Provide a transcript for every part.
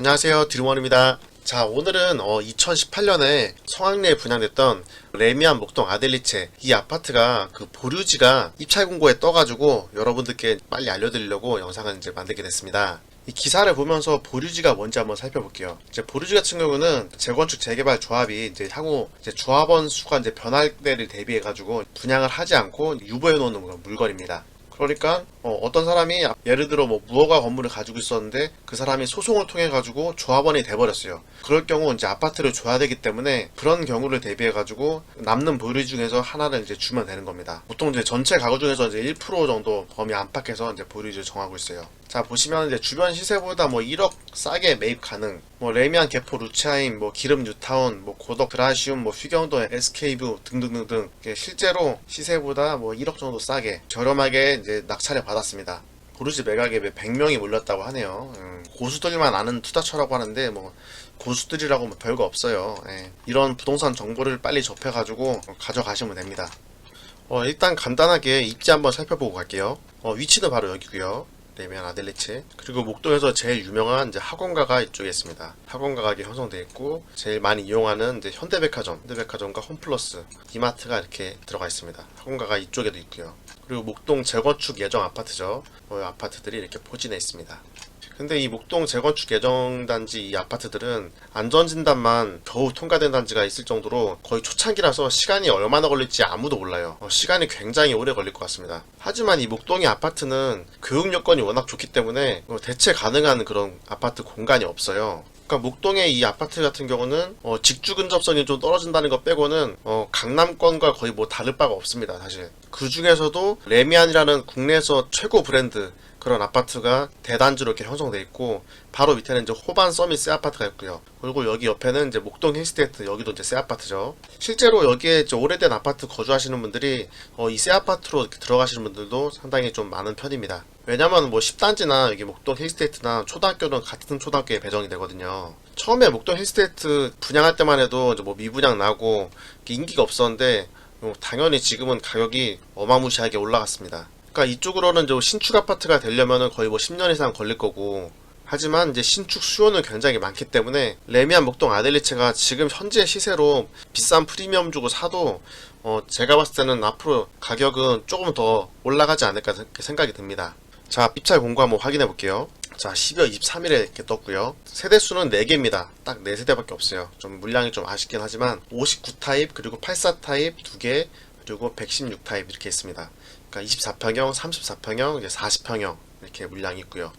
안녕하세요, 드림원입니다. 자, 오늘은 2018년에 성황리에 분양됐던 레미안 목동 아델리체, 이 아파트가 그 보류지가 입찰 공고에 떠가지고 여러분들께 빨리 알려드리려고 영상을 이제 만들게 됐습니다. 이 기사를 보면서 보류지가 뭔지 한번 살펴볼게요. 이제 보류지 같은 경우는 재건축 재개발 조합이 이제 향후 이제 조합원 수가 이제 변할 때를 대비해 가지고 분양을 하지 않고 유보해 놓는 그런 물건입니다. 그러니까 어떤 사람이 예를 들어 뭐 무허가 건물을 가지고 있었는데 그 사람이 소송을 통해 가지고 조합원이 돼버렸어요. 그럴 경우 이제 아파트를 줘야 되기 때문에 그런 경우를 대비해 가지고 남는 보류 중에서 하나를 이제 주면 되는 겁니다. 보통 이제 전체 가구 중에서 이제 1% 정도 범위 안팎에서 이제 보류를 정하고 있어요. 자, 보시면 이제 주변 시세보다 뭐 1억 싸게 매입 가능, 뭐 레미안 개포 루치아임, 뭐 기름 뉴타운, 뭐 고덕 그라시움, 뭐 휘경도 SK뷰 등등등등 실제로 시세보다 뭐 1억 정도 싸게 저렴하게 이제 낙찰을 받았습니다. 보류지 매각에 100명이 몰렸다고 하네요. 고수들만 아는 투자처라고 하는데 뭐 고수들이라고 뭐 별거 없어요. 이런 부동산 정보를 빨리 접해가지고 가져가시면 됩니다. 일단 간단하게 입지 한번 살펴보고 갈게요. 위치는 바로 여기고요. 레미안 아델리체. 그리고 목동에서 제일 유명한 이제 학원가가 이쪽에 있습니다. 학원가가 형성되어 있고 제일 많이 이용하는 이제 현대백화점과 홈플러스, 이마트가 이렇게 들어가 있습니다. 학원가가 이쪽에도 있고요. 그리고 목동 재건축 예정 아파트죠. 아파트들이 이렇게 포진해 있습니다. 근데 이 목동 재건축 예정단지 이 아파트들은 안전진단만 겨우 통과된 단지가 있을 정도로 거의 초창기라서 시간이 얼마나 걸릴지 아무도 몰라요. 시간이 굉장히 오래 걸릴 것 같습니다. 하지만 이 목동의 아파트는 교육 여건이 워낙 좋기 때문에 대체 가능한 그런 아파트 공간이 없어요. 그러니까 목동의 이 아파트 같은 경우는 직주 근접성이 좀 떨어진다는 것 빼고는 강남권과 거의 뭐 다를 바가 없습니다. 사실 그 중에서도 레미안이라는 국내에서 최고 브랜드 그런 아파트가 대단지로 이렇게 형성되어 있고 바로 밑에는 이제 호반 서밋 새 아파트가 있고요. 그리고 여기 옆에는 이제 목동 힐스테이트, 여기도 이제 새 아파트죠. 실제로 여기에 이제 오래된 아파트 거주하시는 분들이 이 새 아파트로 이렇게 들어가시는 분들도 상당히 좀 많은 편입니다. 왜냐면 뭐 10단지나 여기 목동 힐스테이트나 초등학교는 같은 초등학교에 배정이 되거든요. 처음에 목동 힐스테이트 분양할 때만 해도 이제 뭐 미분양 나고 인기가 없었는데 당연히 지금은 가격이 어마무시하게 올라갔습니다. 그러니까 이쪽으로는 이제 신축 아파트가 되려면 거의 뭐 10년 이상 걸릴 거고, 하지만 이제 신축 수요는 굉장히 많기 때문에 레미안 목동 아델리체가 지금 현재 시세로 비싼 프리미엄 주고 사도 제가 봤을 때는 앞으로 가격은 조금 더 올라가지 않을까 생각이 듭니다. 자, 입찰 공고 한번 확인해 볼게요. 자, 12월 23일에 이렇게 떴고요. 세대수는 4개입니다. 딱 4세대밖에 없어요. 좀 물량이 좀 아쉽긴 하지만 59 타입, 그리고 84 타입 2개, 그리고 116 타입 이렇게 있습니다. 그러니까 24평형, 34평형, 이제 40평형 이렇게 물량이 있고요.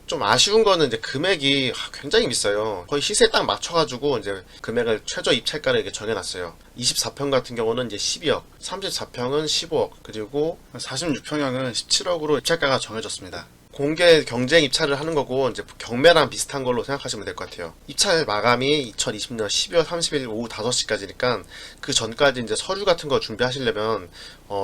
좀 아쉬운 거는 이제 금액이 굉장히 비싸요. 거의 시세에 딱 맞춰가지고 이제 금액을 최저 입찰가를 이렇게 정해놨어요. 24평 같은 경우는 이제 12억, 34평은 15억, 그리고 46평형은 17억으로 입찰가가 정해졌습니다. 공개 경쟁 입찰을 하는 거고 이제 경매랑 비슷한 걸로 생각하시면 될 것 같아요. 입찰 마감이 2020년 12월 30일 오후 5시까지니까 그 전까지 이제 서류 같은 거 준비하시려면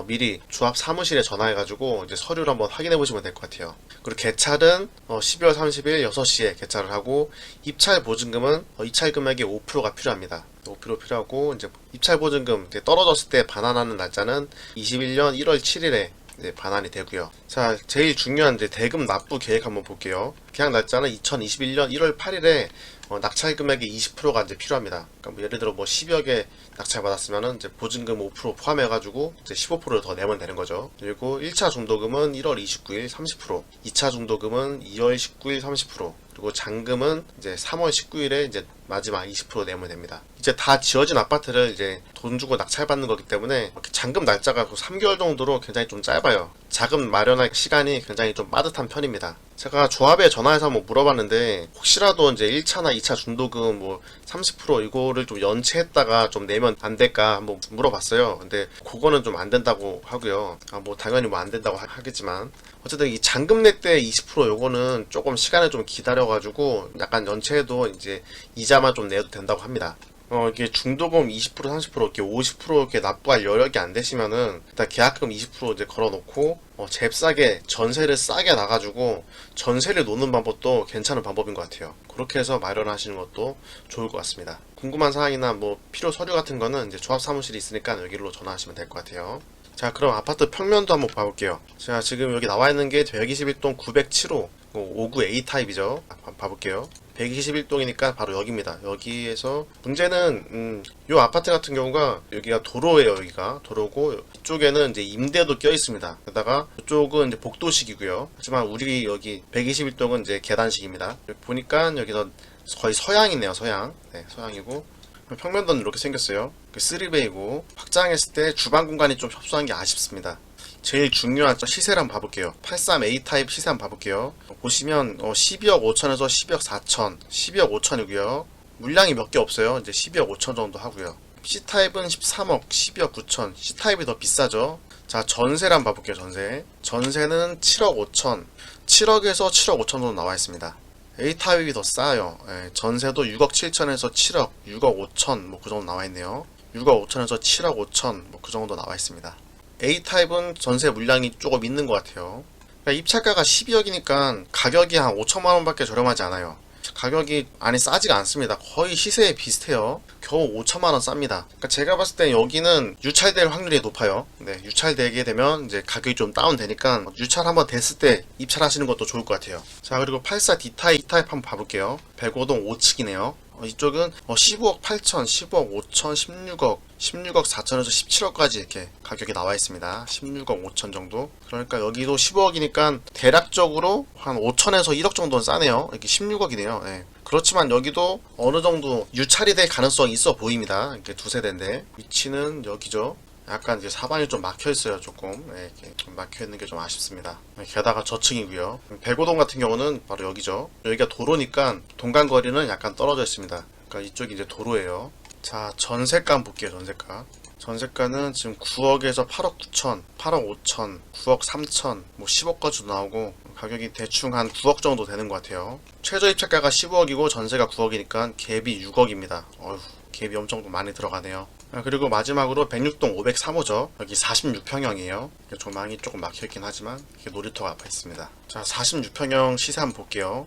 미리 조합 사무실에 전화해가지고 이제 서류를 한번 확인해 보시면 될 것 같아요. 그리고 개찰은 12월 30일 6시에 개찰을 하고, 입찰 보증금은 입찰 금액의 5%가 필요합니다. 5% 필요하고, 이제 입찰 보증금 떨어졌을 때 반환하는 날짜는 21년 1월 7일에 반환이 되고요. 자, 제일 중요한 이제 대금 납부 계획 한번 볼게요. 계약 날짜는 2021년 1월 8일에 낙찰 금액의 20%가 이제 필요합니다. 그러니까 뭐 예를 들어 뭐 10여 개 낙찰 받았으면은 이제 보증금 5% 포함해가지고 이제 15%를 더 내면 되는 거죠. 그리고 1차 중도금은 1월 29일 30%, 2차 중도금은 2월 19일 30%, 그리고 잔금은 이제 3월 19일에 이제 마지막 20% 내면 됩니다. 이제 다 지어진 아파트를 이제 돈 주고 낙찰받는 거기 때문에 잔금 날짜가 3개월 정도로 굉장히 좀 짧아요. 자금 마련할 시간이 굉장히 좀 빠듯한 편입니다. 제가 조합에 전화해서 한번 물어봤는데 혹시라도 이제 1차나 2차 중도금 뭐 30% 이거를 좀 연체했다가 좀 내면 안 될까 한번 물어봤어요. 근데 그거는 좀 안 된다고 하고요. 뭐 당연히 뭐 안 된다고 하겠지만 어쨌든 이 잔금 낼 때 20% 요거는 조금 시간을 좀 기다려가지고 약간 연체해도 이제 이자만 좀 내도 된다고 합니다. 이게 중도금 20% 30% 이렇게 50% 이렇게 납부할 여력이 안 되시면은 일단 계약금 20% 이제 걸어놓고 잽싸게 전세를 싸게 나가지고 전세를 놓는 방법도 괜찮은 방법인 것 같아요. 그렇게 해서 마련하시는 것도 좋을 것 같습니다. 궁금한 사항이나 뭐 필요 서류 같은 거는 이제 조합 사무실이 있으니까 여기로 전화하시면 될 것 같아요. 자, 그럼 아파트 평면도 한번 봐볼게요. 자, 지금 여기 나와 있는 게 121동 907호 59A 타입이죠. 봐볼게요. 121동이니까 바로 여기입니다. 여기에서 문제는 요 아파트 같은 경우가 여기가 도로예요. 여기가 도로고 이쪽에는 이제 임대도 껴 있습니다. 게다가 이쪽은 이제 복도식이고요. 하지만 우리 여기 121동은 이제 계단식입니다. 여기 보니까 여기는 거의 서양이네요. 서양. 네, 서양이고 평면도는 이렇게 생겼어요. 3베이고 확장했을 때 주방 공간이 좀 협소한 게 아쉽습니다. 제일 중요한 시세를 한번 봐볼게요. 83A 타입 시세 한번 봐볼게요. 보시면 12억 5천에서 12억 4천, 12억 5천이고요. 물량이 몇 개 없어요. 이제 12억 5천 정도 하고요. C 타입은 13억, 12억 9천. C 타입이 더 비싸죠. 자, 전세를 한번 봐볼게요. 전세는 7억 5천, 7억에서 7억 5천 정도 나와 있습니다. A 타입이 더 싸요. 예, 전세도 6억 7천에서 7억, 6억 5천 뭐 그 정도 나와 있네요. 6억 5천에서 7억 5천 뭐 그 정도 나와 있습니다. A 타입은 전세 물량이 조금 있는 것 같아요. 그러니까 입찰가가 12억이니까 가격이 한 5천만 원밖에 저렴하지 않아요. 가격이 아니 싸지가 않습니다. 거의 시세에 비슷해요. 겨우 5천만 원 쌉니다. 그러니까 제가 봤을 때 여기는 유찰될 확률이 높아요. 네, 유찰되게 되면 이제 가격이 좀 다운되니까 유찰 한번 됐을 때 입찰하시는 것도 좋을 것 같아요. 자, 그리고 84D 타입 한번 봐볼게요. 105동 5층이네요. 이쪽은 15억 8천, 15억 5천, 16억 4천에서 17억까지 이렇게 가격이 나와 있습니다. 16억 5천 정도. 그러니까 여기도 15억이니까 대략적으로 한 5천에서 1억 정도는 싸네요. 이렇게 16억이네요. 네. 그렇지만 여기도 어느 정도 유찰이 될 가능성이 있어 보입니다. 이렇게 두 세대인데 위치는 여기죠. 약간 이제 사방이 좀 막혀 있어요. 조금 이렇게 좀 막혀 있는 게 좀 아쉽습니다. 게다가 저층이고요. 105동 같은 경우는 바로 여기죠. 여기가 도로니까 동간거리는 약간 떨어져 있습니다. 그러니까 이쪽이 이제 도로예요. 자, 전세가 한번 볼게요. 전세가는 지금 9억에서 8억 9천, 8억 5천, 9억 3천, 뭐 10억까지도 나오고 가격이 대충 한 9억 정도 되는 것 같아요. 최저 입찰가가 15억이고 전세가 9억이니까 갭이 6억입니다. 어휴, 갭이 엄청 많이 들어가네요. 그리고 마지막으로 106동 503호죠. 여기 46평형이에요. 조망이 조금 막혀있긴 하지만 이게 놀이터가 앞에 있습니다. 자, 46평형 시세 한번 볼게요.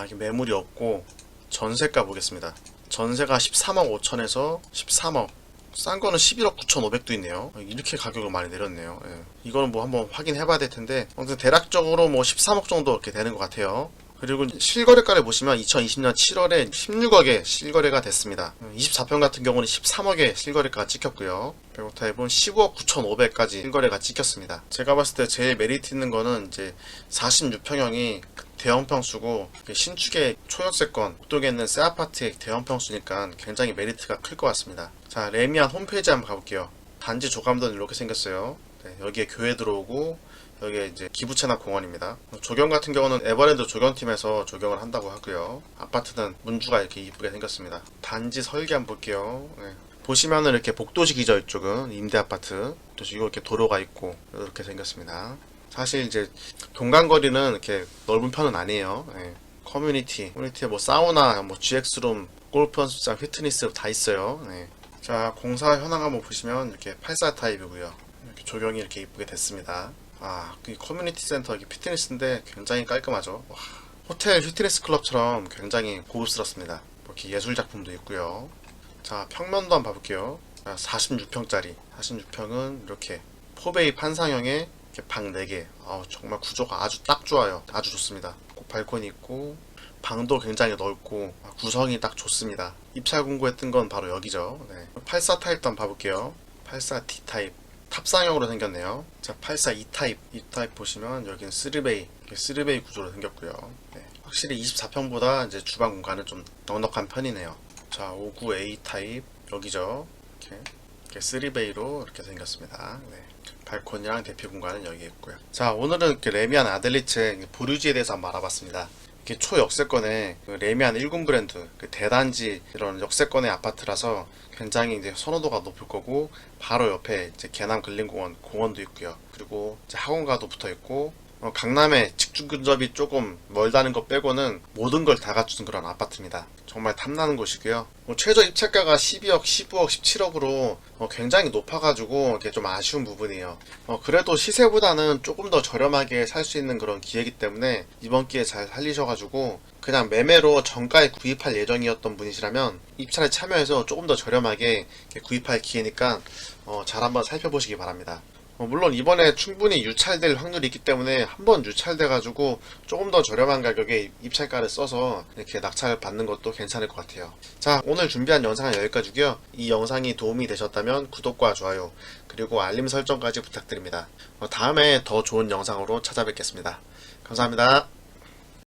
이게 매물이 없고 전세가 보겠습니다. 전세가 13억 5천에서 13억. 싼 거는 11억 9천5백도 있네요. 이렇게 가격을 많이 내렸네요. 예. 이거는 뭐 한번 확인해 봐야 될 텐데 아무튼 대략적으로 뭐 13억 정도 이렇게 되는 것 같아요. 그리고 실거래가를 보시면 2020년 7월에 16억에 실거래가 됐습니다. 24평 같은 경우는 13억에 실거래가가 찍혔고요. 105 타입은 15억 9천5백까지 실거래가 찍혔습니다. 제가 봤을 때 제일 메리트 있는 거는 이제 46평형이 대형평수고 신축의 초연세권 북쪽에 있는 새 아파트의 대형평수니까 굉장히 메리트가 클 것 같습니다. 자, 레미안 홈페이지 한번 가볼게요. 단지 조감도는 이렇게 생겼어요. 네, 여기에 교회 들어오고 여기에 이제 기부채납 공원입니다. 조경 같은 경우는 에버랜드 조경팀에서 조경을 한다고 하고요. 아파트는 문주가 이렇게 이쁘게 생겼습니다. 단지 설계 한번 볼게요. 네. 보시면은 이렇게 복도식이죠. 이쪽은 임대 아파트. 또 이렇게 도로가 있고 이렇게 생겼습니다. 사실 이제 동간거리는 이렇게 넓은 편은 아니에요. 네. 커뮤니티에 뭐 사우나, 뭐 GX룸, 골프 연습장, 피트니스 다 있어요. 네. 자, 공사 현황 한번 보시면 이렇게 84 타입이고요. 이렇게 조경이 이렇게 이쁘게 됐습니다. 이 커뮤니티 센터 여기 피트니스인데 굉장히 깔끔하죠. 와, 호텔 피트니스 클럽처럼 굉장히 고급스럽습니다. 이렇게 예술 작품도 있고요. 자, 평면도 한번 봐볼게요. 46평짜리 46평은 이렇게 포베이 판상형의 이렇게 방 4개. 정말 구조가 아주 딱 좋아요. 아주 좋습니다. 발코니 있고 방도 굉장히 넓고 구성이 딱 좋습니다. 입찰 공고했던 건 바로 여기죠. 네. 84 타입도 한번 봐볼게요. 84D 타입 탑상형으로 생겼네요. 자, 84E 타입. 이 타입 보시면 여기는 3베이 구조로 생겼고요. 네. 확실히 24평보다 이제 주방 공간은 좀 넉넉한 편이네요. 자, 59A 타입 여기죠. 이렇게 3베이로 이렇게 생겼습니다. 네. 발코니랑 대피 공간은 여기 있고요. 자, 오늘은 이렇게 레미안 아델리체 보류지에 대해서 한번 알아봤습니다. 이렇게 초역세권의 레미안 1군 브랜드, 대단지 이런 역세권의 아파트라서 굉장히 이제 선호도가 높을 거고 바로 옆에 이제 개남 근린공원 공원도 있고요. 그리고 이제 학원가도 붙어 있고 강남에 직주 근접이 조금 멀다는 것 빼고는 모든 걸 다 갖춘 그런 아파트입니다. 정말 탐나는 곳이고요. 최저 입찰가가 12억, 15억, 17억으로 굉장히 높아가지고 이게 좀 아쉬운 부분이에요. 그래도 시세보다는 조금 더 저렴하게 살 수 있는 그런 기회이기 때문에 이번 기회에 잘 살리셔가지고 그냥 매매로 정가에 구입할 예정이었던 분이시라면 입찰에 참여해서 조금 더 저렴하게 구입할 기회니까 잘 한번 살펴보시기 바랍니다. 물론 이번에 충분히 유찰될 확률이 있기 때문에 한번 유찰돼가지고 조금 더 저렴한 가격에 입찰가를 써서 이렇게 낙찰 받는 것도 괜찮을 것 같아요. 자, 오늘 준비한 영상은 여기까지고요. 이 영상이 도움이 되셨다면 구독과 좋아요 그리고 알림 설정까지 부탁드립니다. 다음에 더 좋은 영상으로 찾아뵙겠습니다. 감사합니다.